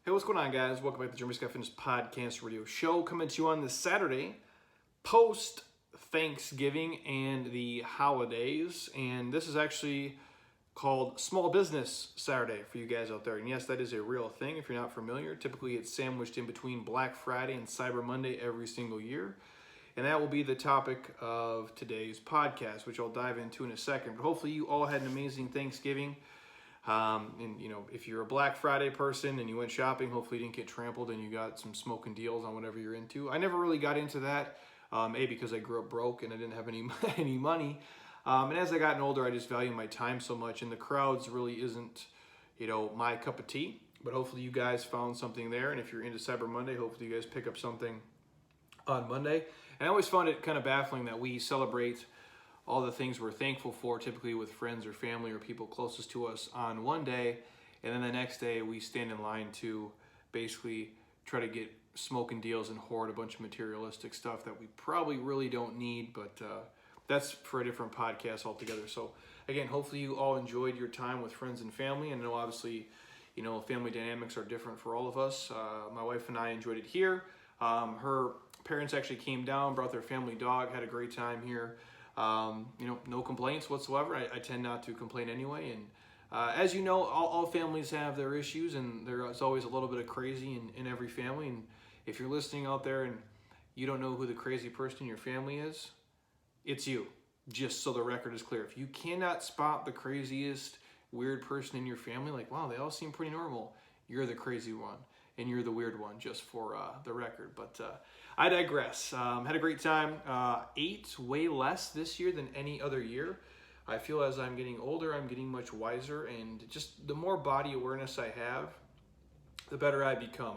Hey, what's going on, guys? Welcome back to the Jeremy Scott Fitness Podcast Radio Show, coming to you on this Saturday, post Thanksgiving and the holidays. And this is actually called Small Business Saturday for you guys out there. And yes, that is a real thing if you're not familiar. Typically, it's sandwiched in between Black Friday and Cyber Monday every single year. And that will be the topic of today's podcast, which I'll dive into in a second. But hopefully, you all had an amazing Thanksgiving. And you know, if you're a Black Friday person and you went shopping, hopefully you didn't get trampled and you got some smoking deals on whatever you're into. I never really got into that, because I grew up broke and I didn't have any money. And as I gotten older, I just value my time so much, and the crowds really isn't, my cup of tea. But hopefully you guys found something there, and if you're into Cyber Monday, hopefully you guys pick up something on Monday. And I always found it kind of baffling that we celebrate all the things we're thankful for, typically with friends or family or people closest to us on one day, and then the next day we stand in line to basically try to get smoking deals and hoard a bunch of materialistic stuff that we probably really don't need, but that's for a different podcast altogether. So again, hopefully you all enjoyed your time with friends and family. And I know obviously, family dynamics are different for all of us. My wife and I enjoyed it here. Her parents actually came down, brought their family dog, had a great time here. No complaints whatsoever. I tend not to complain anyway. And as you know, all families have their issues, and there's always a little bit of crazy in every family. And if you're listening out there and you don't know who the crazy person in your family is, it's you. Just so the record is clear. If you cannot spot the craziest weird person in your family, like, wow, they all seem pretty normal, you're the crazy one. And you're the weird one, just for the record. But I digress. Had a great time. Ate way less this year than any other year. I feel as I'm getting older, I'm getting much wiser, and just the more body awareness I have, the better I become.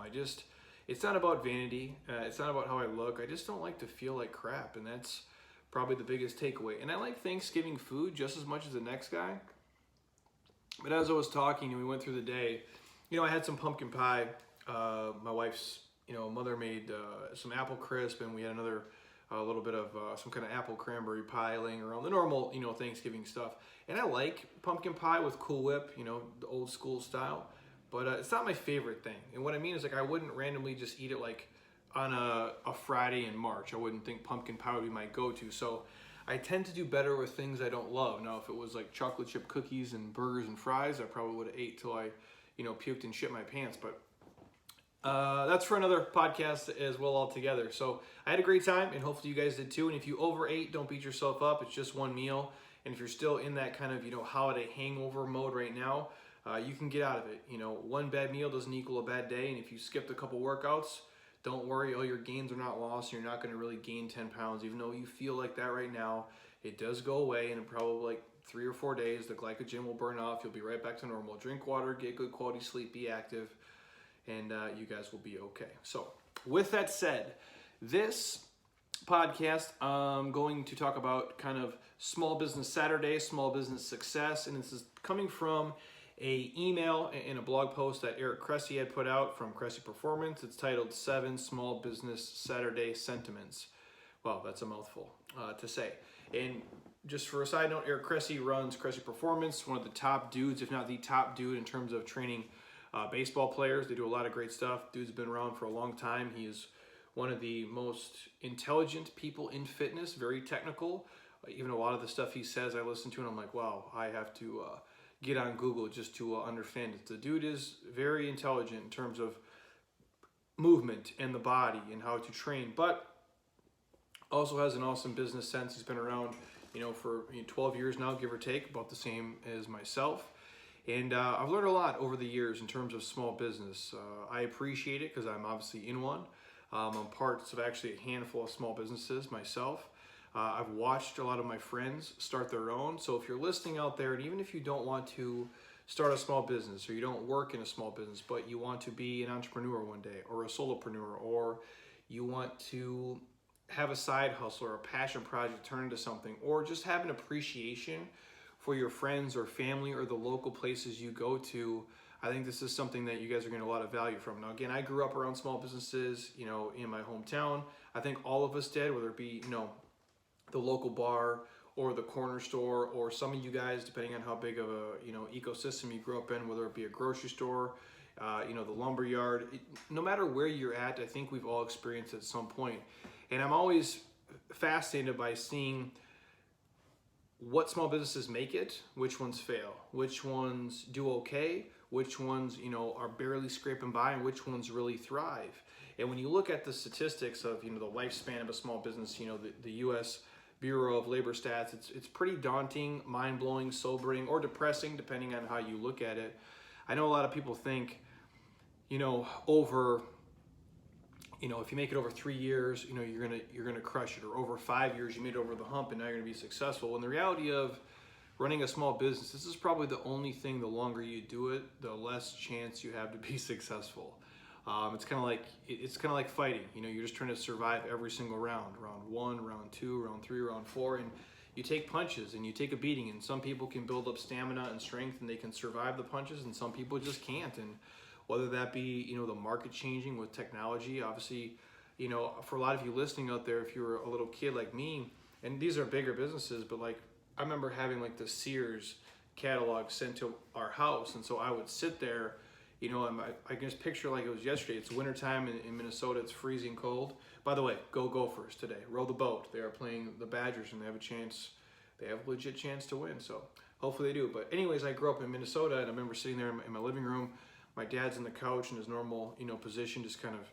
It's not about vanity. It's not about how I look. I just don't like to feel like crap, and that's probably the biggest takeaway. And I like Thanksgiving food just as much as the next guy. But as I was talking and we went through the day, I had some pumpkin pie. My wife's, mother made some apple crisp, and we had another little bit of some kind of apple cranberry pie laying around, the normal, Thanksgiving stuff. And I like pumpkin pie with Cool Whip, the old school style, but it's not my favorite thing. And what I mean is, like, I wouldn't randomly just eat it like on a Friday in March. I wouldn't think pumpkin pie would be my go-to. So I tend to do better with things I don't love. Now, if it was like chocolate chip cookies and burgers and fries, I probably would have ate till I, puked and shit my pants. But that's for another podcast as well altogether. So I had a great time, and hopefully you guys did too. And if you overate, don't beat yourself up. It's just one meal. And if you're still in that kind of, holiday hangover mode right now, you can get out of it. One bad meal doesn't equal a bad day. And if you skipped a couple workouts, don't worry. All your gains are not lost. You're not going to really gain 10 pounds, even though you feel like that right now. It does go away, and in probably like 3 or 4 days, the glycogen will burn off. You'll be right back to normal. Drink water, get good quality sleep, be active, and you guys will be okay. So with that said, this podcast, I'm going to talk about kind of Small Business Saturday, small business success, and this is coming from a email and a blog post that Eric Cressey had put out from Cressey Performance. It's titled 7 Small Business Saturday Sentiments. Well, that's a mouthful to say. And just for a side note, Eric Cressey runs Cressey Performance, one of the top dudes, if not the top dude in terms of training baseball players. They do a lot of great stuff. Dude's been around for a long time. He is one of the most intelligent people in fitness, very technical. Even a lot of the stuff he says I listen to, and I'm like, wow, I have to get on Google just to understand it. The dude is very intelligent in terms of movement and the body and how to train, but also has an awesome business sense. He's been around, for 12 years now, give or take, about the same as myself. And I've learned a lot over the years in terms of small business. I appreciate it because I'm obviously in one. I'm part of actually a handful of small businesses myself. I've watched a lot of my friends start their own. So if you're listening out there, and even if you don't want to start a small business, or you don't work in a small business, but you want to be an entrepreneur one day, or a solopreneur, or you want to have a side hustle or a passion project turn into something, or just have an appreciation for your friends or family or the local places you go to, I think this is something that you guys are getting a lot of value from. Now, again, I grew up around small businesses, in my hometown. I think all of us did, whether it be, the local bar or the corner store, or some of you guys, depending on how big of a ecosystem you grew up in, whether it be a grocery store, the lumber yard. No matter where you're at, I think we've all experienced it at some point. And I'm always fascinated by seeing what small businesses make it, which ones fail, which ones do okay, which ones, are barely scraping by, and which ones really thrive. And when you look at the statistics of, the lifespan of a small business, the U.S. Bureau of Labor Stats, it's pretty daunting, mind-blowing, sobering, or depressing, depending on how you look at it. I know a lot of people think, over, if you make it over 3 years, you're gonna crush it, or over 5 years, you made it over the hump, and now you're gonna be successful. When the reality of running a small business, this is probably the only thing. The longer you do it, the less chance you have to be successful. It's kind of like fighting. You're just trying to survive every single round. Round 1, round 2, round 3, round 4, and you take punches and you take a beating. And some people can build up stamina and strength, and they can survive the punches, and some people just can't. And whether that be the market changing with technology, obviously, for a lot of you listening out there, if you were a little kid like me, and these are bigger businesses, but like I remember having like the Sears catalog sent to our house, and so I would sit there. And I can just picture like it was yesterday. It's wintertime in Minnesota. It's freezing cold. By the way, go Gophers today. Row the boat. They are playing the Badgers, and they have a chance. They have a legit chance to win. So hopefully they do. But anyways, I grew up in Minnesota, and I remember sitting there in my living room. My dad's in the couch in his normal, position, just kind of,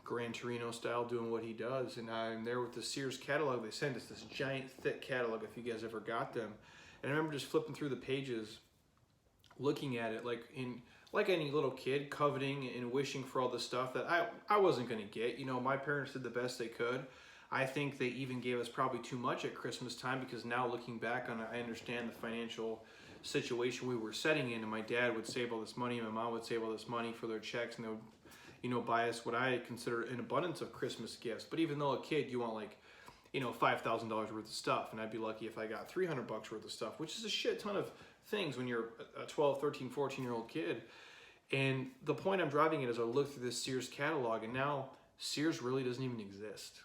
Gran Torino style, doing what he does. And I'm there with the Sears catalog. They sent us this giant, thick catalog, if you guys ever got them. And I remember just flipping through the pages, looking at it like any little kid, coveting and wishing for all the stuff that I wasn't going to get. My parents did the best they could. I think they even gave us probably too much at Christmas time, because now looking back on it, I understand the financial situation we were setting in, and my dad would save all this money, and my mom would save all this money for their checks, and they would, buy us what I consider an abundance of Christmas gifts. But even though a kid, you want like, $5,000 worth of stuff, and I'd be lucky if I got $300 worth of stuff, which is a shit ton of things when you're a 12, 13, 14-year-old kid. And the point I'm driving at is I look through this Sears catalog, and now Sears really doesn't even exist,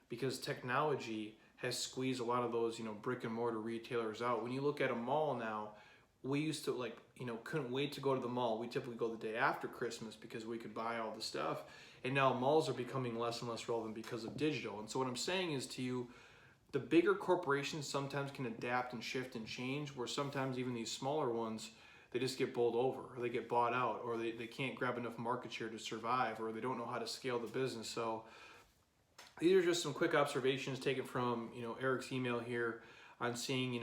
because technology has squeezed a lot of those, brick and mortar retailers out. When you look at a mall now, we used to couldn't wait to go to the mall. We typically go the day after Christmas because we could buy all the stuff. And now malls are becoming less and less relevant because of digital. And so what I'm saying is to you, the bigger corporations sometimes can adapt and shift and change, where sometimes even these smaller ones, they just get bowled over, or they get bought out, or they can't grab enough market share to survive, or they don't know how to scale the business. So these are just some quick observations taken from, Eric's email here on seeing,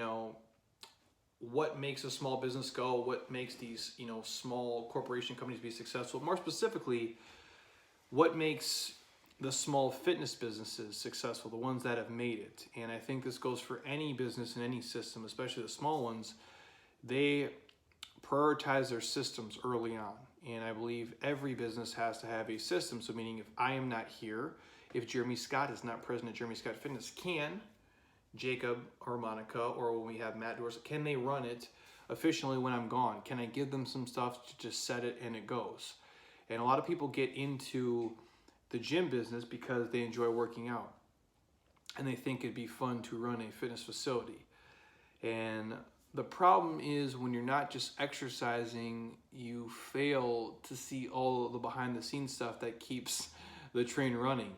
what makes a small business go, what makes these, small corporation companies be successful. More specifically, what makes the small fitness businesses successful, the ones that have made it. And I think this goes for any business in any system, especially the small ones. They prioritize their systems early on. And I believe every business has to have a system. So meaning if I am not here, if Jeremy Scott is not present at Jeremy Scott Fitness, can Jacob or Monica, or when we have Matt Dorsett, can they run it efficiently when I'm gone? Can I give them some stuff to just set it and it goes? And a lot of people get into the gym business because they enjoy working out, and they think it'd be fun to run a fitness facility. And the problem is when you're not just exercising, you fail to see all the behind the scenes stuff that keeps the train running,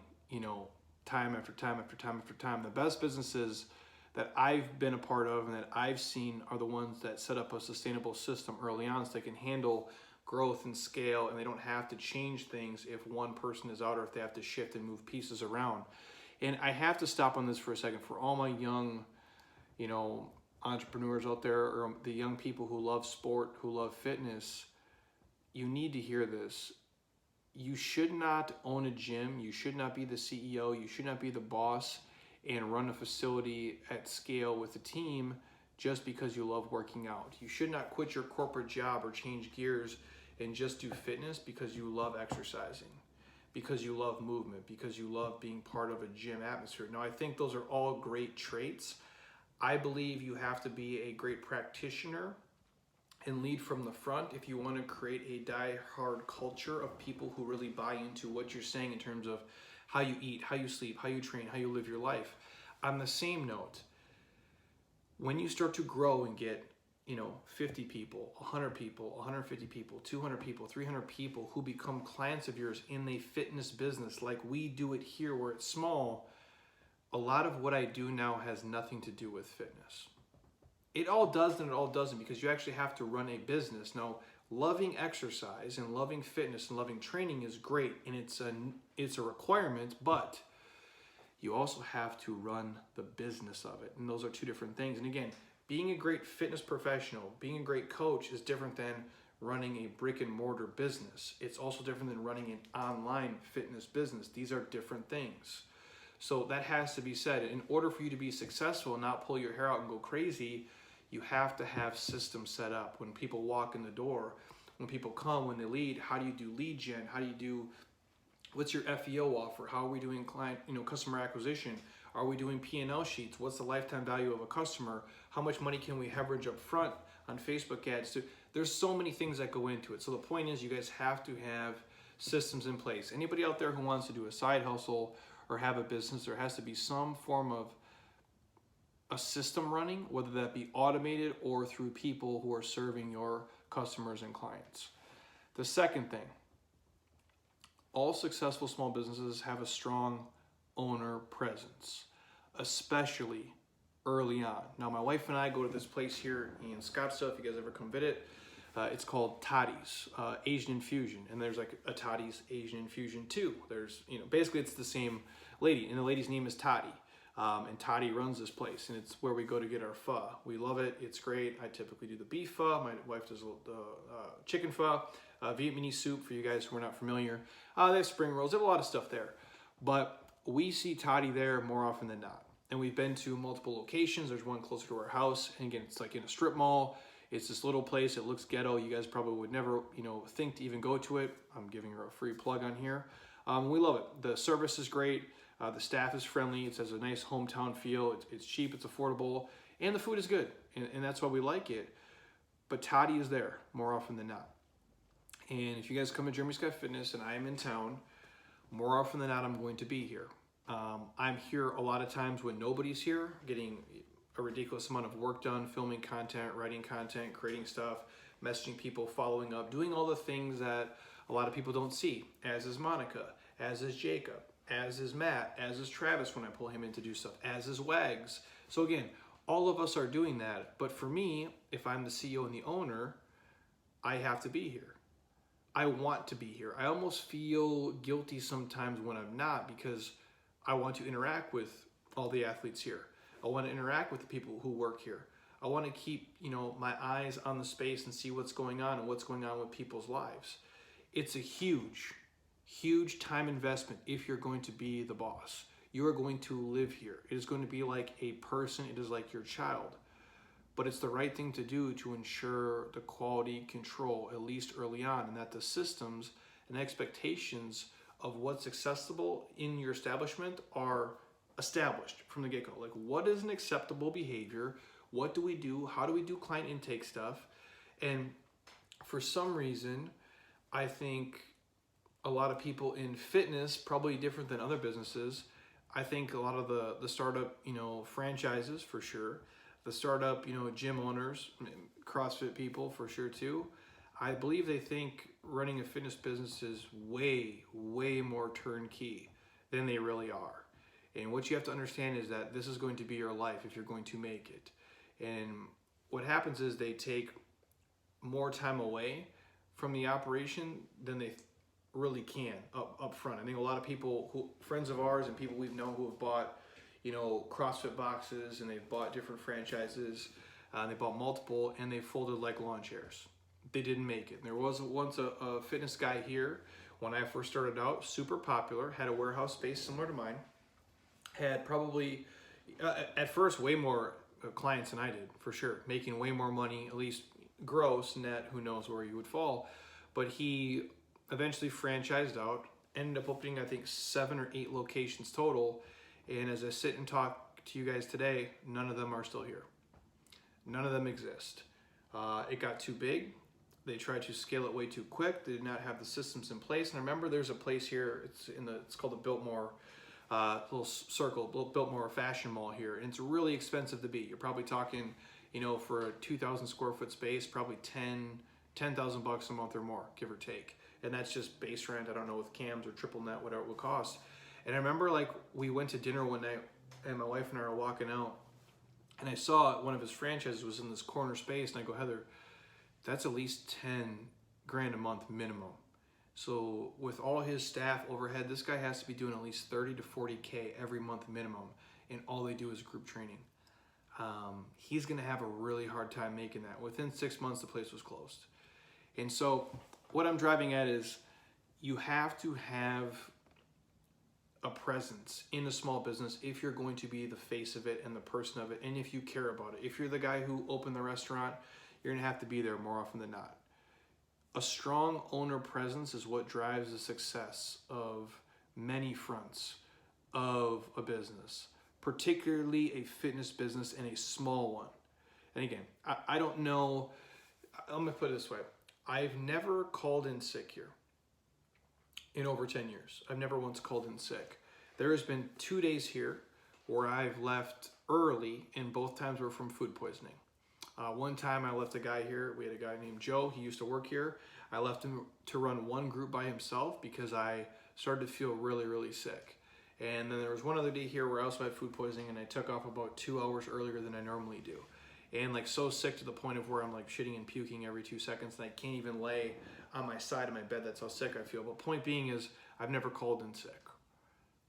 time after time after time after time. The best businesses that I've been a part of and that I've seen are the ones that set up a sustainable system early on, so they can handle growth and scale, and they don't have to change things if one person is out, or if they have to shift and move pieces around. And I have to stop on this for a second for all my young, entrepreneurs out there, or the young people who love sport, who love fitness. You need to hear this. You should not own a gym. You should not be the CEO. You should not be the boss and run a facility at scale with a team just because you love working out. You should not quit your corporate job or change gears and just do fitness because you love exercising, because you love movement, because you love being part of a gym atmosphere. Now, I think those are all great traits. I believe you have to be a great practitioner and lead from the front if you want to create a die-hard culture of people who really buy into what you're saying in terms of how you eat, how you sleep, how you train, how you live your life. On the same note, when you start to grow and get 50 people, 100 people, 150 people, 200 people, 300 people who become clients of yours in a fitness business like we do it here where it's small, a lot of what I do now has nothing to do with fitness. It all does and it all doesn't, because you actually have to run a business. Now, loving exercise and loving fitness and loving training is great, and it's a requirement, but you also have to run the business of it. And those are two different things. And again, being a great fitness professional, being a great coach is different than running a brick and mortar business. It's also different than running an online fitness business. These are different things. So that has to be said. In order for you to be successful and not pull your hair out and go crazy, you have to have systems set up. When people walk in the door, when people come, when they lead, how do you do lead gen? How do you do, what's your FEO offer? How are we doing client, customer acquisition? Are we doing P&L sheets? What's the lifetime value of a customer? How much money can we leverage up front on Facebook ads? There's so many things that go into it. So the point is, you guys have to have systems in place. Anybody out there who wants to do a side hustle or have a business, there has to be some form of a system running, whether that be automated or through people who are serving your customers and clients. The second thing, all successful small businesses have a strong owner presence, especially early on. Now, my wife and I go to this place here in Scottsdale. If you guys ever come visit, it's called Toddy's Asian Infusion, and there's like a Toddy's Asian Infusion too. There's, basically it's the same lady, and the lady's name is Toddy, and Toddy runs this place, and it's where we go to get our pho. We love it. It's great. I typically do the beef pho. My wife does the chicken pho, Vietnamese soup for you guys who are not familiar. They have spring rolls. They have a lot of stuff there, but we see Toddy there more often than not. And we've been to multiple locations. There's one closer to our house. And again, it's like in a strip mall. It's this little place. It looks ghetto. You guys probably would never, think to even go to it. I'm giving her a free plug on here. We love it. The service is great. The staff is friendly. It has a nice hometown feel. It's cheap. It's affordable. And the food is good. And that's why we like it. But Toddy is there more often than not. And if you guys come to Jeremy Scott Fitness and I am in town, more often than not, I'm going to be here. I'm here a lot of times when nobody's here, getting a ridiculous amount of work done, filming content, writing content, creating stuff, messaging people, following up, doing all the things that a lot of people don't see, as is Monica, as is Jacob, as is Matt, as is Travis when I pull him in to do stuff, as is Wags. So again, all of us are doing that. But for me, if I'm the CEO and the owner, I have to be here. I want to be here. I almost feel guilty sometimes when I'm not, because I want to interact with all the athletes here. I want to interact with the people who work here. I want to keep, my eyes on the space and see what's going on and what's going on with people's lives. It's a huge, huge time investment if you're going to be the boss. You are going to live here. It is going to be like a person. It is like your child. But it's the right thing to do to ensure the quality control, at least early on, and that the systems and expectations of what's accessible in your establishment are established from the get-go. Like, what is an acceptable behavior? What do we do? How do we do client intake stuff? And for some reason, I think a lot of people in fitness, probably different than other businesses, I think a lot of the startup, franchises for sure, the startup, gym owners, CrossFit people for sure too, I believe they think running a fitness business is way, way more turnkey than they really are. And what you have to understand is that this is going to be your life if you're going to make it. And what happens is they take more time away from the operation than they really can up front. I think a lot of people, friends of ours and people we've known who have bought, CrossFit boxes, and they've bought different franchises, they bought multiple, and they folded like lawn chairs. They didn't make it. There was once a fitness guy here when I first started out, super popular, had a warehouse space similar to mine, had probably, at first, way more clients than I did, for sure, making way more money, at least gross, net, who knows where he would fall. But he eventually franchised out, ended up opening, I think, 7 or 8 locations total. And as I sit and talk to you guys today, none of them are still here. None of them exist. It got too big. They tried to scale it way too quick. They did not have the systems in place. And I remember there's a place here, it's called the Biltmore, little circle, Biltmore Fashion Mall here. And it's really expensive to be. You're probably talking, for a 2,000 square foot space, probably $10,000 a month or more, give or take. And that's just base rent. I don't know with cams or triple net, whatever it would cost. And I remember like we went to dinner one night and my wife and I were walking out and I saw one of his franchises was in this corner space and I go, Heather, that's at least 10 grand a month minimum. So with all his staff overhead, this guy has to be doing at least 30 to 40K every month minimum, and all they do is group training. He's gonna have a really hard time making that. Within 6 months, the place was closed. And so what I'm driving at is you have to have a presence in a small business if you're going to be the face of it and the person of it, and if you care about it. If you're the guy who opened the restaurant, you're gonna have to be there more often than not. A strong owner presence is what drives the success of many fronts of a business, particularly a fitness business and a small one. And again, I don't know, let me put it this way. I've never called in sick here in over 10 years. I've never once called in sick. There has been 2 days here where I've left early, and both times were from food poisoning. One time I left a guy here, we had a guy named Joe, he used to work here. I left him to run one group by himself because I started to feel really, really sick. And then there was one other day here where I also had food poisoning and I took off about 2 hours earlier than I normally do. And like so sick to the point of where I'm like shitting and puking every 2 seconds and I can't even lay on my side of my bed, that's how sick I feel. But point being is I've never called in sick.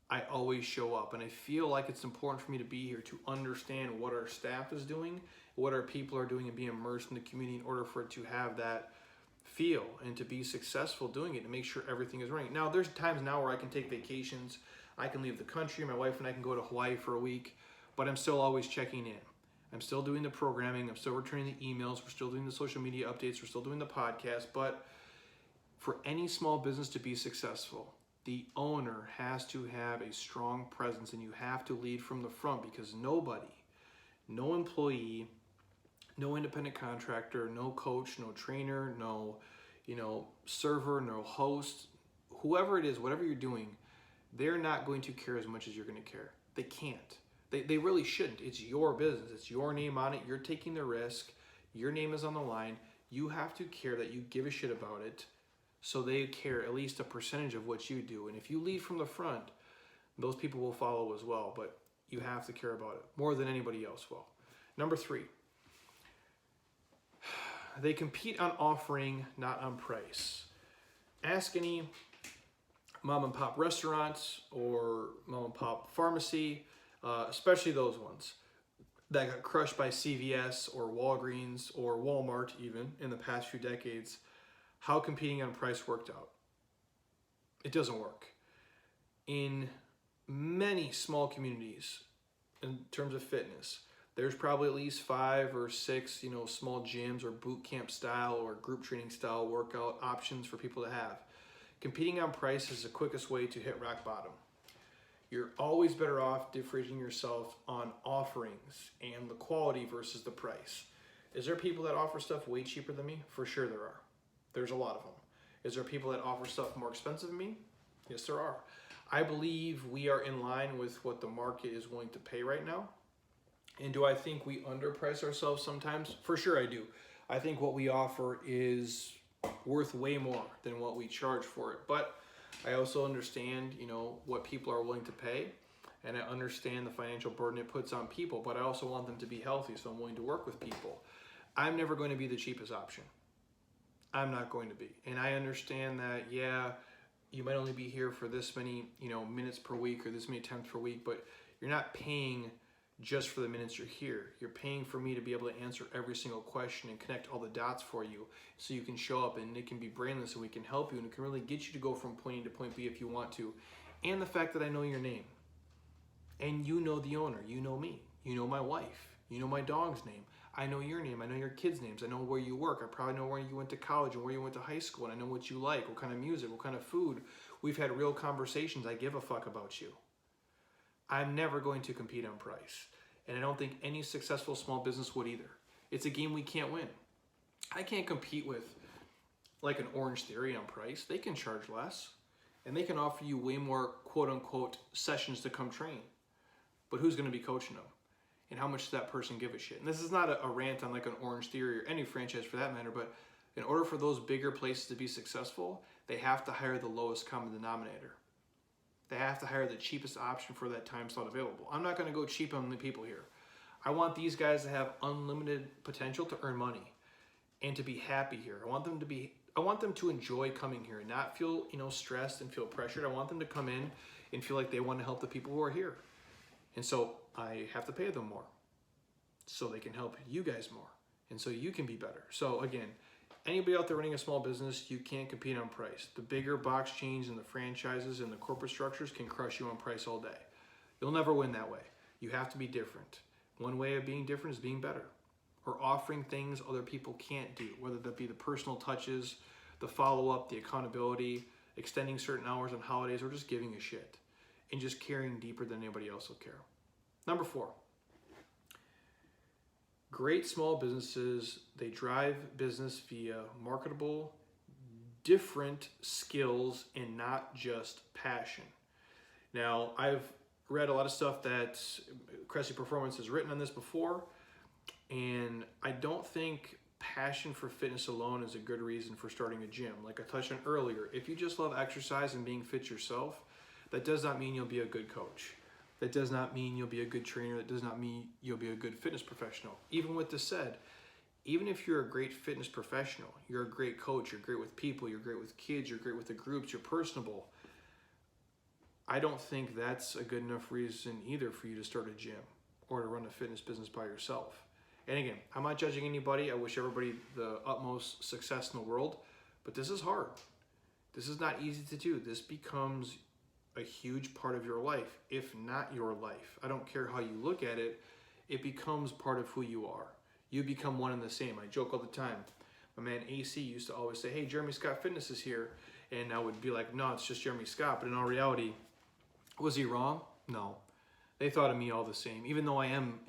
I always show up, and I feel like it's important for me to be here to understand what our staff is doing, what our people are doing, and be immersed in the community in order for it to have that feel and to be successful doing it, to make sure everything is running. Now, there's times now where I can take vacations, I can leave the country, my wife and I can go to Hawaii for a week, but I'm still always checking in. I'm still doing the programming, I'm still returning the emails, we're still doing the social media updates, we're still doing the podcast, but for any small business to be successful, the owner has to have a strong presence, and you have to lead from the front, because nobody, no employee, no independent contractor, no coach, no trainer, no server, no host, whoever it is, whatever you're doing, they're not going to care as much as you're going to care. They can't. They really shouldn't. It's your business. It's your name on it. You're taking the risk. Your name is on the line. You have to care that you give a shit about it, so they care at least a percentage of what you do. And if you lead from the front, those people will follow as well, but you have to care about it more than anybody else will. Number 3, they compete on offering, not on price. Ask any mom and pop restaurants or mom and pop pharmacy, especially those ones that got crushed by CVS or Walgreens or Walmart even in the past few decades, how competing on price worked out. It doesn't work. In many small communities, in terms of fitness, there's probably at least 5 or 6, small gyms or boot camp style or group training style workout options for people to have. Competing on price is the quickest way to hit rock bottom. You're always better off differentiating yourself on offerings and the quality versus the price. Is there people that offer stuff way cheaper than me? For sure there are. There's a lot of them. Is there people that offer stuff more expensive than me? Yes, there are. I believe we are in line with what the market is willing to pay right now. And do I think we underprice ourselves sometimes? For sure I do. I think what we offer is worth way more than what we charge for it. But I also understand, what people are willing to pay, and I understand the financial burden it puts on people, but I also want them to be healthy, so I'm willing to work with people. I'm never going to be the cheapest option. I'm not going to be. And I understand that, yeah, you might only be here for this many, minutes per week or this many times per week, but you're not paying just for the minutes you're here. You're paying for me to be able to answer every single question and connect all the dots for you so you can show up and it can be brainless and we can help you and it can really get you to go from point A to point B if you want to. And the fact that I know your name and you know the owner, you know me, you know my wife, you know my dog's name. I know your name, I know your kids' names, I know where you work, I probably know where you went to college and where you went to high school, and I know what you like, what kind of music, what kind of food. We've had real conversations, I give a fuck about you. I'm never going to compete on price. And I don't think any successful small business would either. It's a game we can't win. I can't compete with like an Orange Theory on price. They can charge less and they can offer you way more quote unquote sessions to come train. But who's going to be coaching them? And how much does that person give a shit? And this is not a rant on like an Orange Theory or any franchise for that matter, but in order for those bigger places to be successful, they have to hire the lowest common denominator. They have to hire the cheapest option for that time slot available. I'm not going to go cheap on the people here. I want these guys to have unlimited potential to earn money and to be happy here. I want them to enjoy coming here and not feel, stressed and feel pressured. I want them to come in and feel like they want to help the people who are here. And so I have to pay them more so they can help you guys more. And so you can be better. So again, anybody out there running a small business, you can't compete on price. The bigger box chains and the franchises and the corporate structures can crush you on price all day. You'll never win that way. You have to be different. One way of being different is being better or offering things other people can't do, whether that be the personal touches, the follow-up, the accountability, extending certain hours on holidays, or just giving a shit and just caring deeper than anybody else will care. Number 4. Great small businesses, they drive business via marketable, different skills and not just passion. Now, I've read a lot of stuff that Cressey Performance has written on this before, and I don't think passion for fitness alone is a good reason for starting a gym. Like I touched on earlier, if you just love exercise and being fit yourself, that does not mean you'll be a good coach. That does not mean you'll be a good trainer. That does not mean you'll be a good fitness professional. Even with this said, even if you're a great fitness professional, you're a great coach, you're great with people, you're great with kids, you're great with the groups, you're personable, I don't think that's a good enough reason either for you to start a gym or to run a fitness business by yourself. And again, I'm not judging anybody. I wish everybody the utmost success in the world, but this is hard. This is not easy to do. This becomes a huge part of your life, if not your life. I don't care how you look at it. It becomes part of who you are. You become one and the same. I joke all the time. My man AC used to always say, hey, Jeremy Scott Fitness is here. And I would be like, no, it's just Jeremy Scott. But in all reality, was he wrong? No. They thought of me all the same, even though I am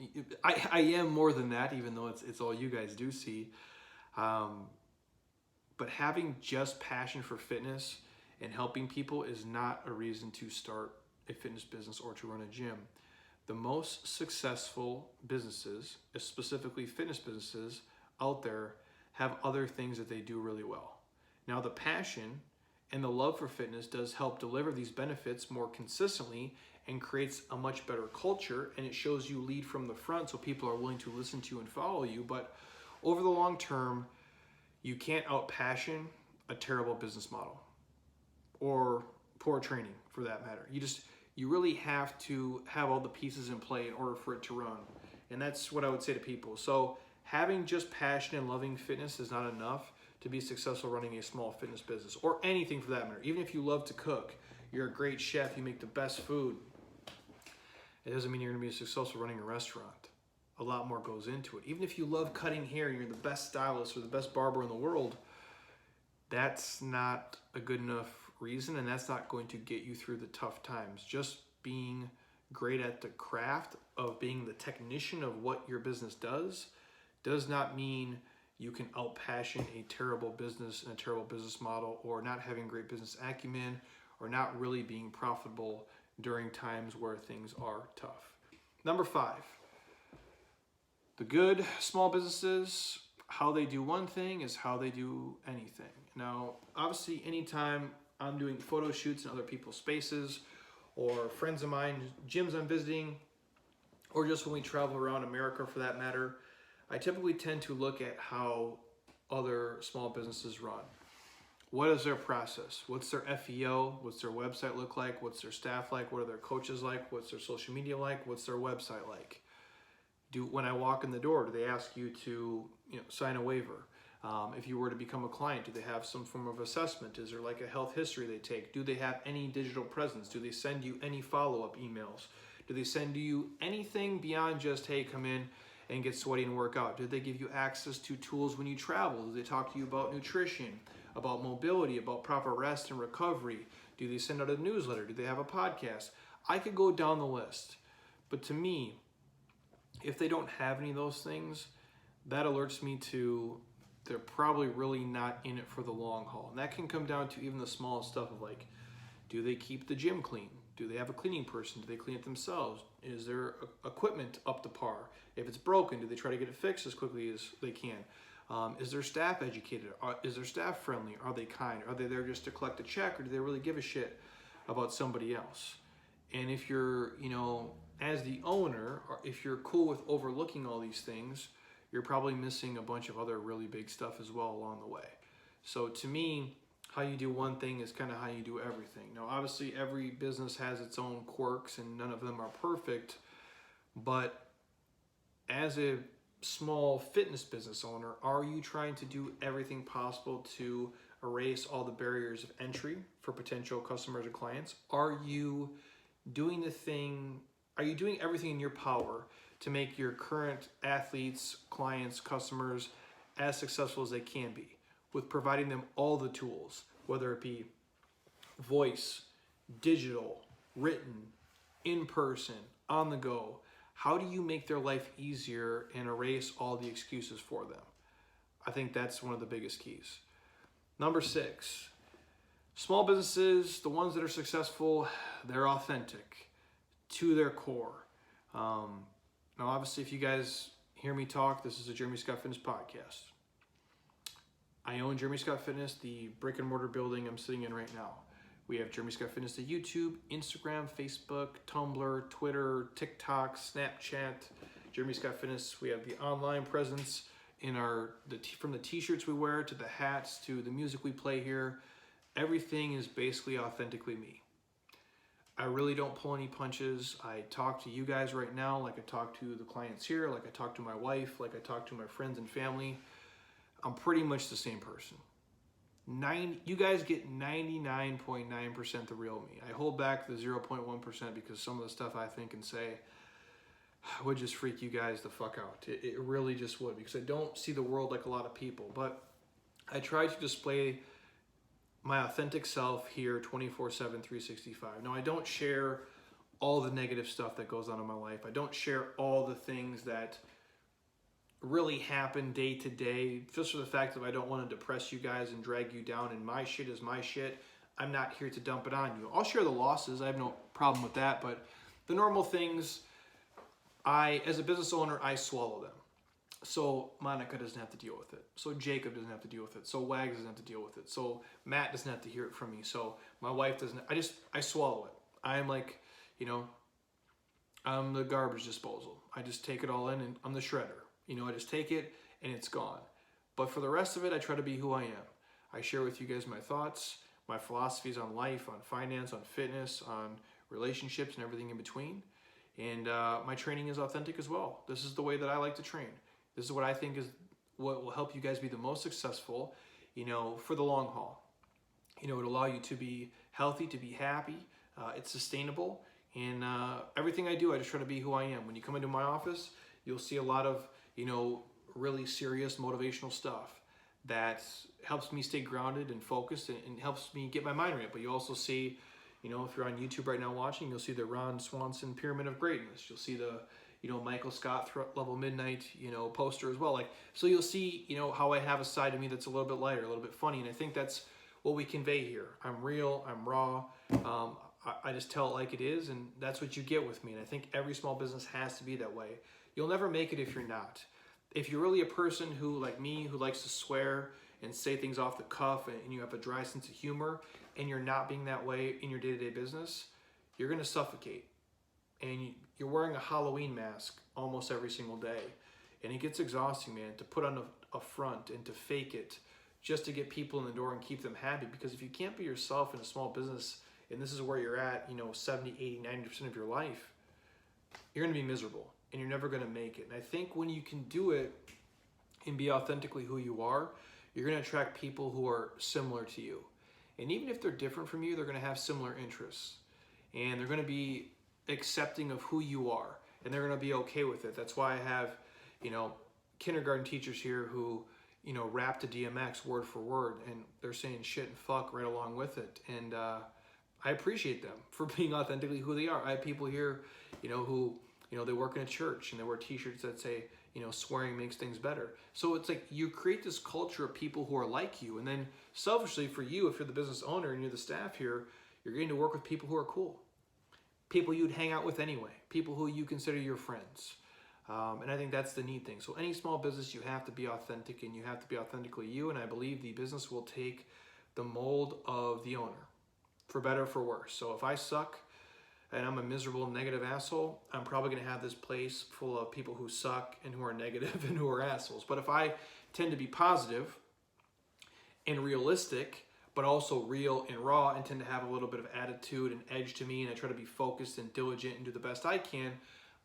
more than that, even though it's all you guys do see. But having just passion for fitness and helping people is not a reason to start a fitness business or to run a gym. The most successful businesses, specifically fitness businesses out there, have other things that they do really well. Now, the passion and the love for fitness does help deliver these benefits more consistently and creates a much better culture, and it shows you lead from the front so people are willing to listen to you and follow you. But over the long term, you can't out-passion a terrible business model or poor training for that matter. You really have to have all the pieces in play in order for it to run. And that's what I would say to people. So having just passion and loving fitness is not enough to be successful running a small fitness business or anything for that matter. Even if you love to cook, you're a great chef, you make the best food, it doesn't mean you're gonna be successful running a restaurant. A lot more goes into it. Even if you love cutting hair, you're the best stylist or the best barber in the world, that's not a good enough reason, and that's not going to get you through the tough times. Just being great at the craft of being the technician of what your business does not mean you can out-passion a terrible business and a terrible business model, or not having great business acumen, or not really being profitable during times where things are tough. Number 5, the good small businesses, how they do one thing is how they do anything. Now, obviously, anytime I'm doing photo shoots in other people's spaces, or friends of mine, gyms I'm visiting, or just when we travel around America for that matter, I typically tend to look at how other small businesses run. What is their process? What's their FEO? What's their website look like? What's their staff like? What are their coaches like? What's their social media like? What's their website like? When I walk in the door, do they ask you to sign a waiver? If you were to become a client, do they have some form of assessment? Is there like a health history they take? Do they have any digital presence? Do they send you any follow-up emails? Do they send you anything beyond just, hey, come in and get sweaty and work out? Do they give you access to tools when you travel? Do they talk to you about nutrition, about mobility, about proper rest and recovery? Do they send out a newsletter? Do they have a podcast? I could go down the list. But to me, if they don't have any of those things, that alerts me to they're probably really not in it for the long haul. And that can come down to even the smallest stuff of like, do they keep the gym clean? Do they have a cleaning person? Do they clean it themselves? Is their equipment up to par? If it's broken, do they try to get it fixed as quickly as they can? Is their staff educated? Is their staff friendly? Are they kind? Are they there just to collect a check, or do they really give a shit about somebody else? And if you're, as the owner, or if you're cool with overlooking all these things, you're probably missing a bunch of other really big stuff as well along the way. So to me, how you do one thing is kind of how you do everything. Now, obviously, every business has its own quirks and none of them are perfect. But as a small fitness business owner, are you trying to do everything possible to erase all the barriers of entry for potential customers or clients? Are you doing everything in your power to make your current athletes, clients, customers as successful as they can be, with providing them all the tools, whether it be voice, digital, written, in person, on the go? How do you make their life easier and erase all the excuses for them? I think that's one of the biggest keys. Number 6, small businesses, the ones that are successful, they're authentic to their core. Now, obviously, if you guys hear me talk, this is a Jeremy Scott Fitness podcast. I own Jeremy Scott Fitness, the brick and mortar building I'm sitting in right now. We have Jeremy Scott Fitness to YouTube, Instagram, Facebook, Tumblr, Twitter, TikTok, Snapchat. Jeremy Scott Fitness. We have the online presence in from the t-shirts we wear to the hats to the music we play here. Everything is basically authentically me. I really don't pull any punches. I talk to you guys right now like I talk to the clients here, like I talk to my wife, like I talk to my friends and family. I'm pretty much the same person. You guys get 99.9% the real me. I hold back the 0.1% because some of the stuff I think and say would just freak you guys the fuck out. It really just would, because I don't see the world like a lot of people. But I try to display my authentic self here 24/7, 365. Now, I don't share all the negative stuff that goes on in my life. I don't share all the things that really happen day to day, just for the fact that I don't want to depress you guys and drag you down, and my shit is my shit. I'm not here to dump it on you. I'll share the losses. I have no problem with that, but the normal things, as a business owner, I swallow them. So Monica doesn't have to deal with it. So Jacob doesn't have to deal with it. So Wags doesn't have to deal with it. So Matt doesn't have to hear it from me. So my wife doesn't. I swallow it. I'm like, I'm the garbage disposal. I just take it all in, and I'm the shredder. I just take it and it's gone. But for the rest of it, I try to be who I am. I share with you guys my thoughts, my philosophies on life, on finance, on fitness, on relationships, and everything in between. And my training is authentic as well. This is the way that I like to train. This is what I think is what will help you guys be the most successful, for the long haul. It'll allow you to be healthy, to be happy. It's sustainable. And everything I do, I just try to be who I am. When you come into my office, you'll see a lot of, really serious motivational stuff that helps me stay grounded and focused and helps me get my mind right. But you also see, if you're on YouTube right now watching, you'll see the Ron Swanson Pyramid of Greatness. You'll see the, Michael Scott Level Midnight, poster as well. So you'll see, how I have a side of me that's a little bit lighter, a little bit funny. And I think that's what we convey here. I'm real, I'm raw. I just tell it like it is, and that's what you get with me. And I think every small business has to be that way. You'll never make it if you're not. If you're really a person who, like me, who likes to swear and say things off the cuff, and you have a dry sense of humor, and you're not being that way in your day-to-day business, you're going to suffocate. And you're wearing a Halloween mask almost every single day. And it gets exhausting, man, to put on a front and to fake it just to get people in the door and keep them happy. Because if you can't be yourself in a small business, and this is where you're at, 70, 80, 90% of your life, you're going to be miserable. And you're never going to make it. And I think when you can do it and be authentically who you are, you're going to attract people who are similar to you. And even if they're different from you, they're going to have similar interests. And they're going to be accepting of who you are. And they're going to be okay with it. That's why I have, kindergarten teachers here who, rap to DMX word for word. And they're saying shit and fuck right along with it. And I appreciate them for being authentically who they are. I have people here, who... they work in a church and they wear t-shirts that say, swearing makes things better. So it's like you create this culture of people who are like you. And then selfishly for you, if you're the business owner and you're the staff here, you're getting to work with people who are cool. people you'd hang out with anyway, people who you consider your friends. And I think that's the neat thing. So any small business, you have to be authentic, and you have to be authentically you. And I believe the business will take the mold of the owner, for better or for worse. So if I suck and I'm a miserable, negative asshole, I'm probably going to have this place full of people who suck and who are negative and who are assholes. But if I tend to be positive and realistic, but also real and raw, and tend to have a little bit of attitude and edge to me, and I try to be focused and diligent and do the best I can,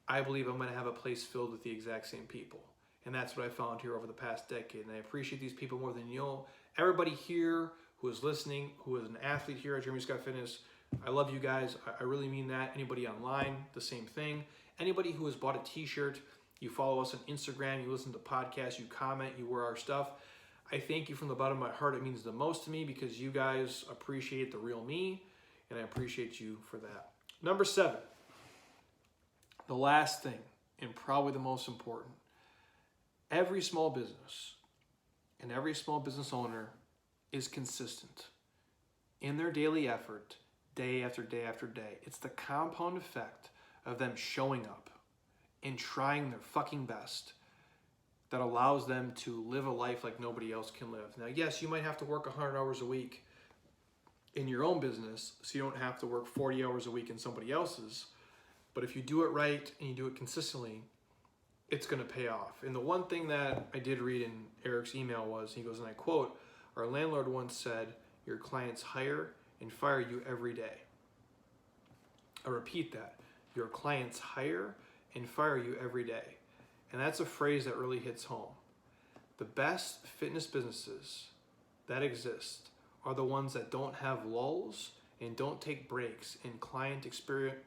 I believe I'm going to have a place filled with the exact same people. And that's what I found here over the past decade. And I appreciate these people more than you know. Everybody here who is listening, who is an athlete here at Jeremy Scott Fitness, I love you guys. I really mean that. Anybody online, the same thing. Anybody who has bought a t-shirt, you follow us on Instagram, you listen to podcasts, you comment, you wear our stuff. I thank you from the bottom of my heart. It means the most to me because you guys appreciate the real me, and I appreciate you for that. Number 7. The last thing, and probably the most important, every small business and every small business owner is consistent in their daily effort, day after day after day. It's the compound effect of them showing up and trying their fucking best that allows them to live a life like nobody else can live. Now, yes, you might have to work 100 hours a week in your own business, so you don't have to work 40 hours a week in somebody else's. But if you do it right and you do it consistently, it's going to pay off. And the one thing that I did read in Eric's email was, he goes, and I quote, "Our landlord once said, your clients hire and fire you every day." I repeat that. Your clients hire and fire you every day. And that's a phrase that really hits home. The best fitness businesses that exist are the ones that don't have lulls and don't take breaks in client experience.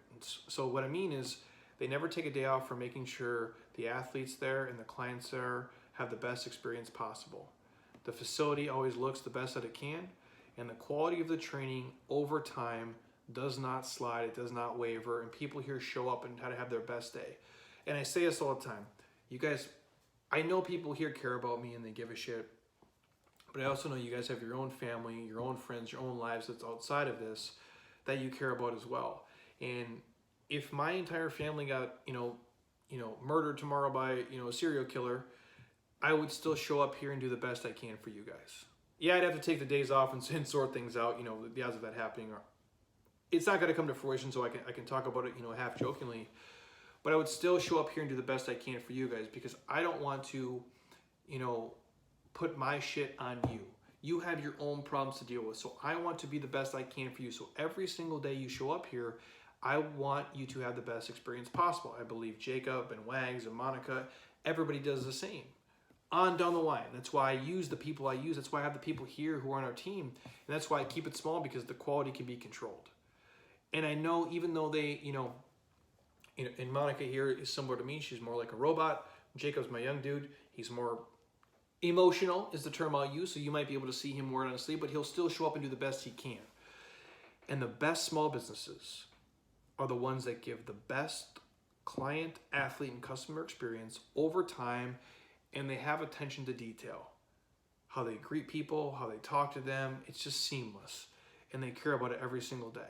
So what I mean is they never take a day off from making sure the athletes there and the clients there have the best experience possible. The facility always looks the best that it can, and the quality of the training over time does not slide, it does not waver, and people here show up and try to have their best day. And I say this all the time. You guys, I know people here care about me and they give a shit, but I also know you guys have your own family, your own friends, your own lives that's outside of this that you care about as well. And if my entire family got, murdered tomorrow by, a serial killer, I would still show up here and do the best I can for you guys. Yeah, I'd have to take the days off and sort things out, the odds of that happening are, it's not going to come to fruition, so I can talk about it, half jokingly. But I would still show up here and do the best I can for you guys because I don't want to, put my shit on you. You have your own problems to deal with, so I want to be the best I can for you. So every single day you show up here, I want you to have the best experience possible. I believe Jacob and Wags and Monica, everybody does the same. On down the line. That's why I use the people I use. That's why I have the people here who are on our team. And that's why I keep it small, because the quality can be controlled. And I know even though they, and Monica here is similar to me. She's more like a robot. Jacob's my young dude. He's more emotional is the term I'll use. So you might be able to see him more on his sleeve, but he'll still show up and do the best he can. And the best small businesses are the ones that give the best client, athlete, and customer experience over time, and they have attention to detail. How they greet people, how they talk to them, it's just seamless. And they care about it every single day.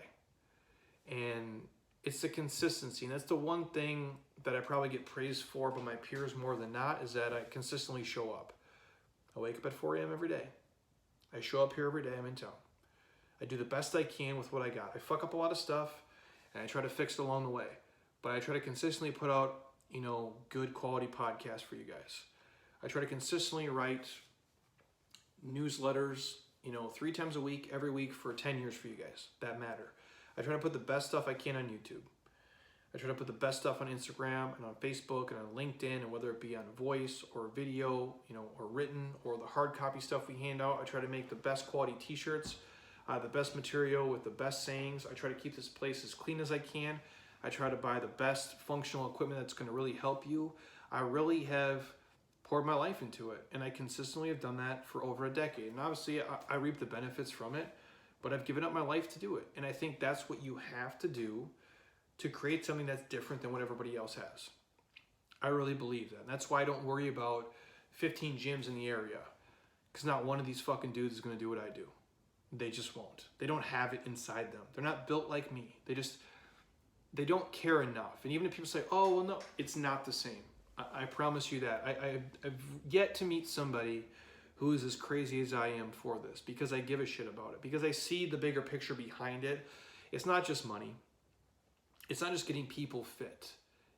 And it's the consistency, and that's the one thing that I probably get praised for by my peers more than not, is that I consistently show up. I wake up at 4 a.m. every day. I show up here every day I'm in town. I do the best I can with what I got. I fuck up a lot of stuff, and I try to fix it along the way. But I try to consistently put out, good quality podcasts for you guys. I try to consistently write newsletters, 3 times a week, every week for 10 years for you guys that matter. I try to put the best stuff I can on YouTube. I try to put the best stuff on Instagram and on Facebook and on LinkedIn, and whether it be on voice or video, or written, or the hard copy stuff we hand out. I try to make the best quality t-shirts, the best material with the best sayings. I try to keep this place as clean as I can. I try to buy the best functional equipment that's going to really help you. I really have poured my life into it, and I consistently have done that for over a decade. And obviously I reap the benefits from it, but I've given up my life to do it. And I think that's what you have to do to create something that's different than what everybody else has. I really believe that. And that's why I don't worry about 15 gyms in the area, because not one of these fucking dudes is going to do what I do. They just won't. They don't have it inside them. They're not built like me. they don't care enough. And even if people say, oh, well, no, it's not the same. I promise you that. I've yet to meet somebody who is as crazy as I am for this, because I give a shit about it, because I see the bigger picture behind it. It's not just money. It's not just getting people fit.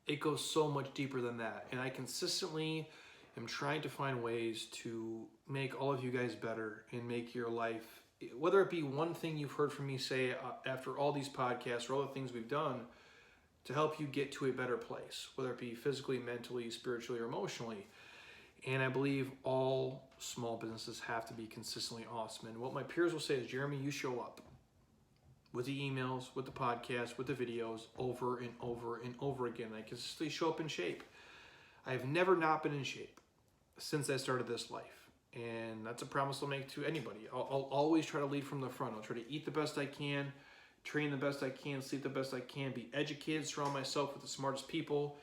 It goes so much deeper than that. And I consistently am trying to find ways to make all of you guys better and make your life, whether it be one thing you've heard from me say after all these podcasts or other things we've done, to help you get to a better place, whether it be physically, mentally, spiritually, or emotionally. And I believe all small businesses have to be consistently awesome. And what my peers will say is, Jeremy, you show up with the emails, with the podcast, with the videos, over and over and over again. I consistently show up in shape. I have never not been in shape since I started this life. And that's a promise I'll make to anybody. I'll always try to lead from the front. I'll try to eat the best I can, train the best I can, sleep the best I can, be educated, surround myself with the smartest people,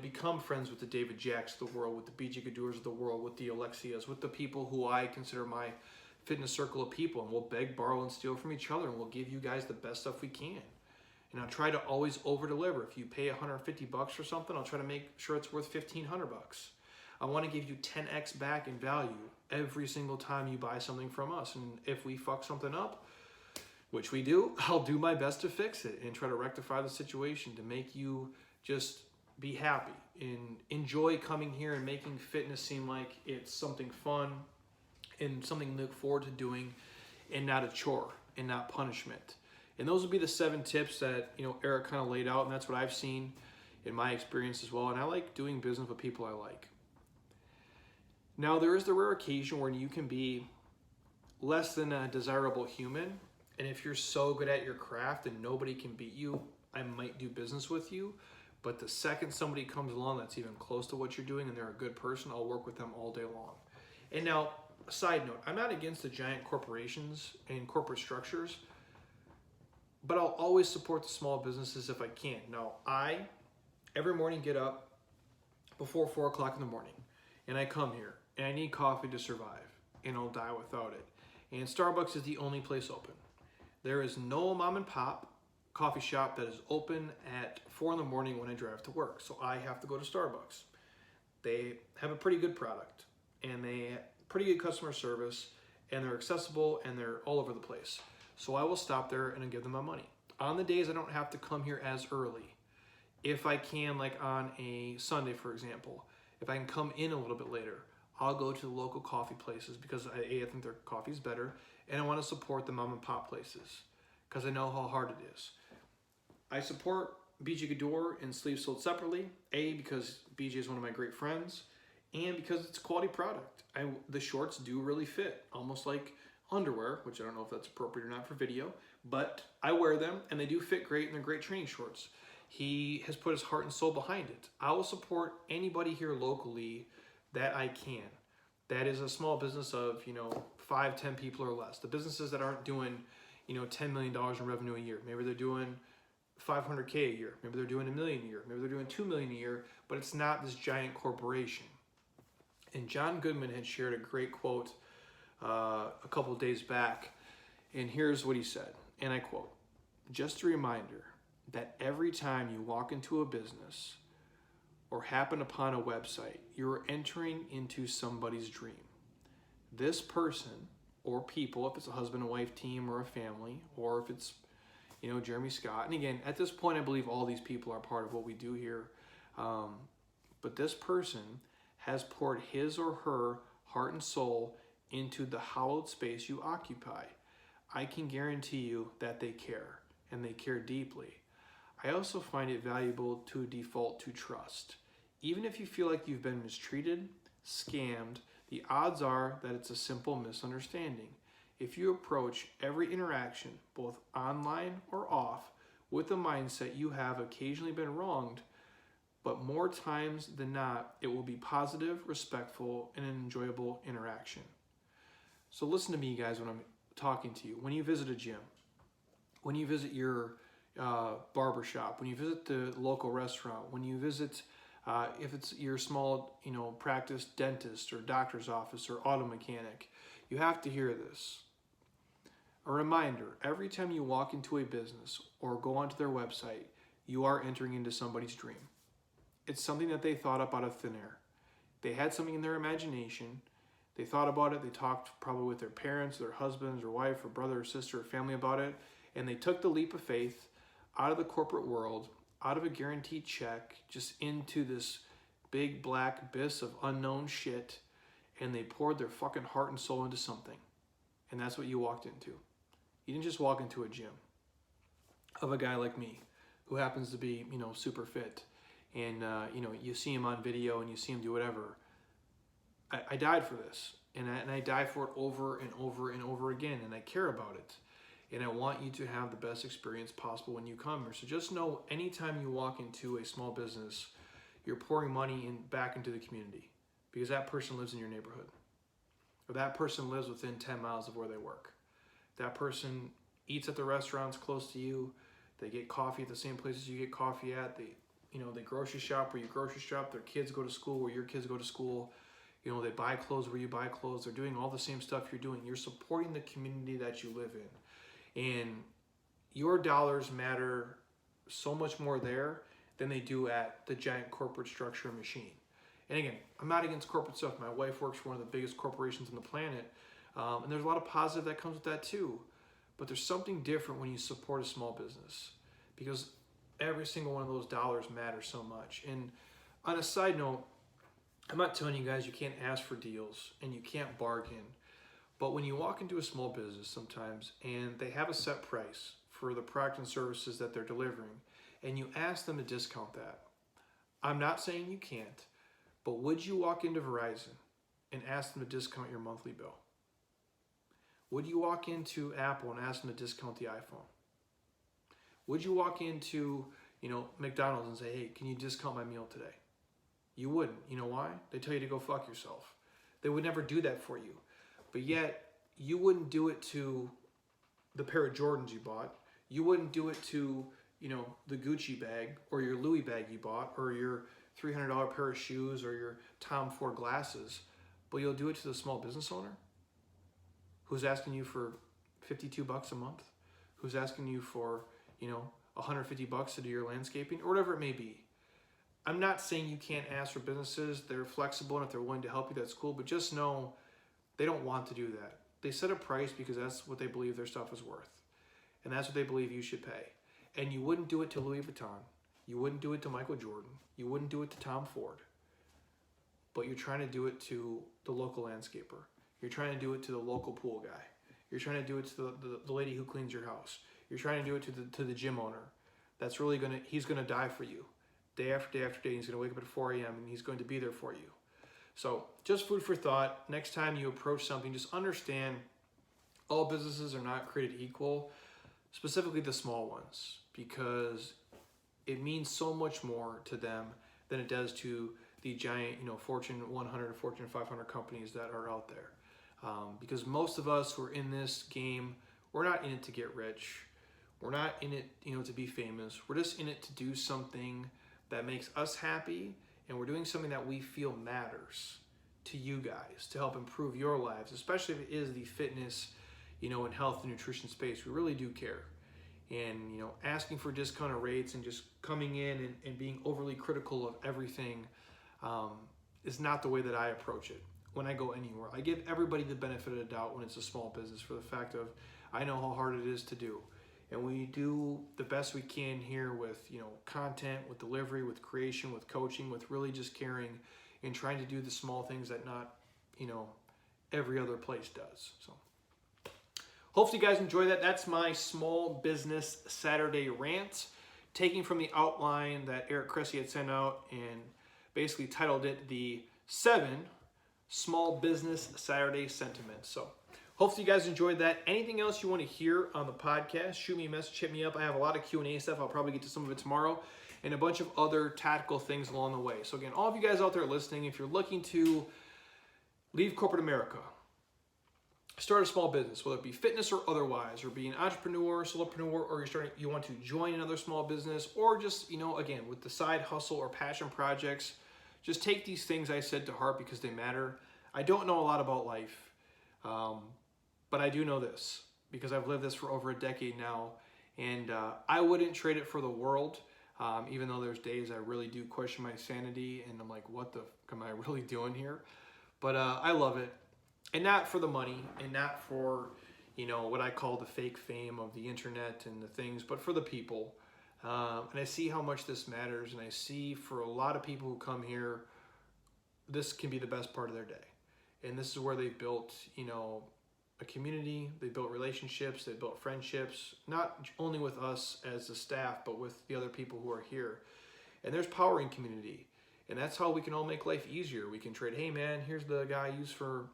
become friends with the David Jacks of the world, with the BJ Gadurs of the world, with the Alexias, with the people who I consider my fitness circle of people, and we'll beg, borrow, and steal from each other, and we'll give you guys the best stuff we can. And I'll try to always over-deliver. If you pay $150 for something, I'll try to make sure it's worth $1,500. I want to give you 10x back in value every single time you buy something from us. And if we fuck something up, which we do, I'll do my best to fix it and try to rectify the situation to make you just be happy and enjoy coming here and making fitness seem like it's something fun and something to look forward to doing, and not a chore and not punishment. And those would be the 7 tips that Eric kind of laid out, and that's what I've seen in my experience as well. And I like doing business with people I like. Now, there is the rare occasion when you can be less than a desirable human, and if you're so good at your craft and nobody can beat you, I might do business with you. But the second somebody comes along that's even close to what you're doing and they're a good person, I'll work with them all day long. And now, a side note, I'm not against the giant corporations and corporate structures, but I'll always support the small businesses if I can. Now, I, every morning, get up before 4 o'clock in the morning, and I come here, and I need coffee to survive, and I'll die without it. And Starbucks is the only place open. There is no mom and pop coffee shop that is open at 4 in the morning when I drive to work, so I have to go to Starbucks. They have a pretty good product, and they have pretty good customer service, and they're accessible, and they're all over the place. So I will stop there and give them my money. On the days I don't have to come here as early, if I can, like on a Sunday, for example, if I can come in a little bit later, I'll go to the local coffee places because I think their coffee is better, and I want to support the mom and pop places because I know how hard it is. I support BJ Gador and Sleeves Sold Separately, because BJ is one of my great friends, and because it's a quality product. The shorts do really fit, almost like underwear, which I don't know if that's appropriate or not for video, but I wear them and they do fit great, and they're great training shorts. He has put his heart and soul behind it. I will support anybody here locally that I can. That is a small business of 5, 10 people or less. The businesses that aren't doing $10 million in revenue a year. Maybe they're doing $500K a year. Maybe they're doing $1 million a year. Maybe they're doing $2 million a year, but it's not this giant corporation. And John Goodman had shared a great quote a couple of days back, and here's what he said, and I quote, "Just a reminder that every time you walk into a business or happen upon a website, you're entering into somebody's dream. This person or people, if it's a husband and wife team or a family, or if it's Jeremy Scott, and again, at this point I believe all these people are part of what we do here, but this person has poured his or her heart and soul into the hallowed space you occupy. I can guarantee you that they care, and they care deeply. I also find it valuable to default to trust. Even if you feel like you've been mistreated, scammed, the odds are that it's a simple misunderstanding. If you approach every interaction, both online or off, with the mindset you have occasionally been wronged, but more times than not, it will be positive, respectful, and an enjoyable interaction." So listen to me, guys, when I'm talking to you. When you visit a gym, when you visit your barber shop, when you visit the local restaurant, when you visit, if it's your small, practice dentist or doctor's office or auto mechanic, you have to hear this. A reminder, every time you walk into a business or go onto their website, you are entering into somebody's dream. It's something that they thought up out of thin air. They had something in their imagination. They thought about it. They talked probably with their parents, their husbands, or wife, or brother, or sister, or family about it. And they took the leap of faith out of the corporate world, out of a guaranteed check, just into this big black abyss of unknown shit. And they poured their fucking heart and soul into something. And that's what you walked into. You didn't just walk into a gym of a guy like me who happens to be, super fit. And, you see him on video and you see him do whatever. I died for this. And I die for it over and over and over again. And I care about it. And I want you to have the best experience possible when you come here. So just know, anytime you walk into a small business, you're pouring money back into the community. Because that person lives in your neighborhood. Or that person lives within 10 miles of where they work. That person eats at the restaurants close to you. They get coffee at the same places you get coffee at. They grocery shop where you grocery shop. Their kids go to school where your kids go to school. They buy clothes where you buy clothes. They're doing all the same stuff you're doing. You're supporting the community that you live in. And your dollars matter so much more there than they do at the giant corporate structure machine. And again, I'm not against corporate stuff. My wife works for one of the biggest corporations on the planet. And there's a lot of positive that comes with that too. But there's something different when you support a small business. Because every single one of those dollars matters so much. And on a side note, I'm not telling you guys you can't ask for deals and you can't bargain. But when you walk into a small business sometimes and they have a set price for the product and services that they're delivering, and you ask them to discount that, I'm not saying you can't, but would you walk into Verizon and ask them to discount your monthly bill? Would you walk into Apple and ask them to discount the iPhone? Would you walk into, McDonald's and say, hey, can you discount my meal today? You wouldn't. You know why? They tell you to go fuck yourself. They would never do that for you. But yet, you wouldn't do it to the pair of Jordans you bought. You wouldn't do it to, the Gucci bag or your Louis bag you bought or your $300 pair of shoes or your Tom Ford glasses. But you'll do it to the small business owner who's asking you for $52 a month, who's asking you for, $150 to do your landscaping or whatever it may be. I'm not saying you can't ask for businesses. They're flexible, and if they're willing to help you, that's cool. But just know they don't want to do that. They set a price because that's what they believe their stuff is worth. And that's what they believe you should pay. And you wouldn't do it to Louis Vuitton. You wouldn't do it to Michael Jordan. You wouldn't do it to Tom Ford. But you're trying to do it to the local landscaper. You're trying to do it to the local pool guy. You're trying to do it to the lady who cleans your house. You're trying to do it to the gym owner. That's really he's gonna die for you. Day after day after day, he's gonna wake up at 4 a.m. and he's going to be there for you. So just food for thought. Next time you approach something, just understand all businesses are not created equal, specifically the small ones, because it means so much more to them than it does to the giant, Fortune 100 or Fortune 500 companies that are out there. Because most of us who are in this game, we're not in it to get rich. We're not in it, to be famous. We're just in it to do something that makes us happy, and we're doing something that we feel matters to you guys to help improve your lives, especially if it is the fitness, and health and nutrition space. We really do care. And, asking for discounted rates and just coming in and being overly critical of everything is not the way that I approach it when I go anywhere. I give everybody the benefit of the doubt when it's a small business for the fact of I know how hard it is to do. And we do the best we can here with, content, with delivery, with creation, with coaching, with really just caring and trying to do the small things that not, every other place does. So hopefully you guys enjoy that. That's my small business Saturday rant, taking from the outline that Eric Cressey had sent out and basically titled it the 7 Small Business Saturday Sentiments. So hopefully you guys enjoyed that. Anything else you want to hear on the podcast, shoot me a message, hit me up. I have a lot of Q&A stuff. I'll probably get to some of it tomorrow and a bunch of other tactical things along the way. So again, all of you guys out there listening, if you're looking to leave corporate America, start a small business, whether it be fitness or otherwise, or be an entrepreneur, solopreneur, or you want to join another small business, or just, again, with the side hustle or passion projects, just take these things I said to heart because they matter. I don't know a lot about life. But I do know this because I've lived this for over a decade now, and I wouldn't trade it for the world. Even though there's days I really do question my sanity and I'm like, what the fuck am I really doing here? But I love it. And not for the money and not for, you know, what I call the fake fame of the internet and the things, but for the people. And I see how much this matters. And I see for a lot of people who come here, this can be the best part of their day. And this is where they've built, you know, a community, they built relationships, they built friendships, not only with us as the staff, but with the other people who are here. And there's power in community. And that's how we can all make life easier. We can trade, hey man, here's the guy I use for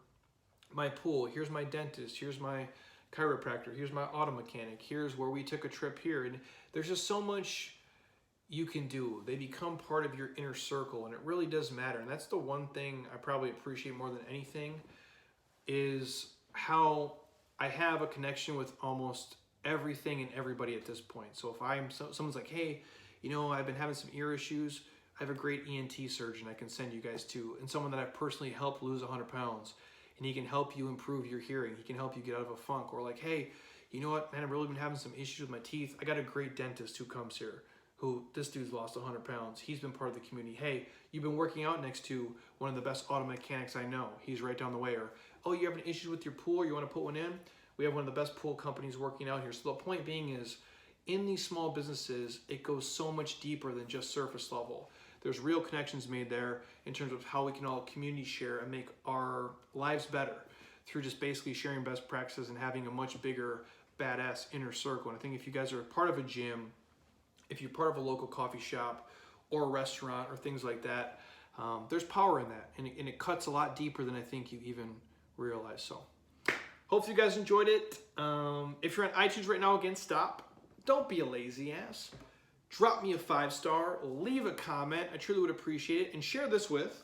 my pool, here's my dentist, here's my chiropractor, here's my auto mechanic, here's where we took a trip here. And there's just so much you can do. They become part of your inner circle, and it really does matter. And that's the one thing I probably appreciate more than anything, is how I have a connection with almost everything and everybody at this point. So if someone's like, hey, you know, I've been having some ear issues, I have a great ENT surgeon I can send you guys to, and someone that I've personally helped lose 100 pounds, and he can help you improve your hearing. He can help you get out of a funk. Or like, hey, you know what, man, I've really been having some issues with my teeth. I got a great dentist who comes here, who, this dude's lost 100 pounds. He's been part of the community. Hey, you've been working out next to one of the best auto mechanics I know. He's right down the way. Or, oh, you have an issue with your pool, or you want to put one in? We have one of the best pool companies working out here. So the point being is, in these small businesses, it goes so much deeper than just surface level. There's real connections made there in terms of how we can all community share and make our lives better through just basically sharing best practices and having a much bigger, badass inner circle. And I think if you guys are part of a gym, if you're part of a local coffee shop or a restaurant or things like that, there's power in that. And it cuts a lot deeper than I think you even realize. So hopefully you guys enjoyed it. If you're on iTunes right now, again, stop. Don't be a lazy ass. Drop me a 5-star, leave a comment. I truly would appreciate it. And share this with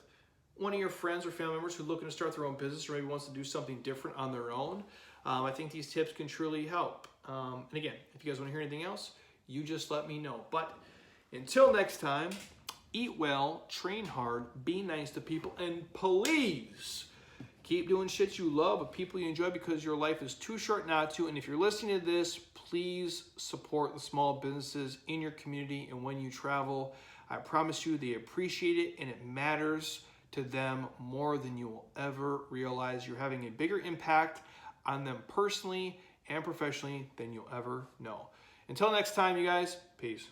one of your friends or family members who's looking to start their own business or maybe wants to do something different on their own. I think these tips can truly help. And again, if you guys want to hear anything else, you just let me know. But until next time, eat well, train hard, be nice to people, and please keep doing shit you love with people you enjoy, because your life is too short not to. And if you're listening to this, please support the small businesses in your community. And when you travel, I promise you they appreciate it, and it matters to them more than you will ever realize. You're having a bigger impact on them personally and professionally than you'll ever know. Until next time, you guys, peace.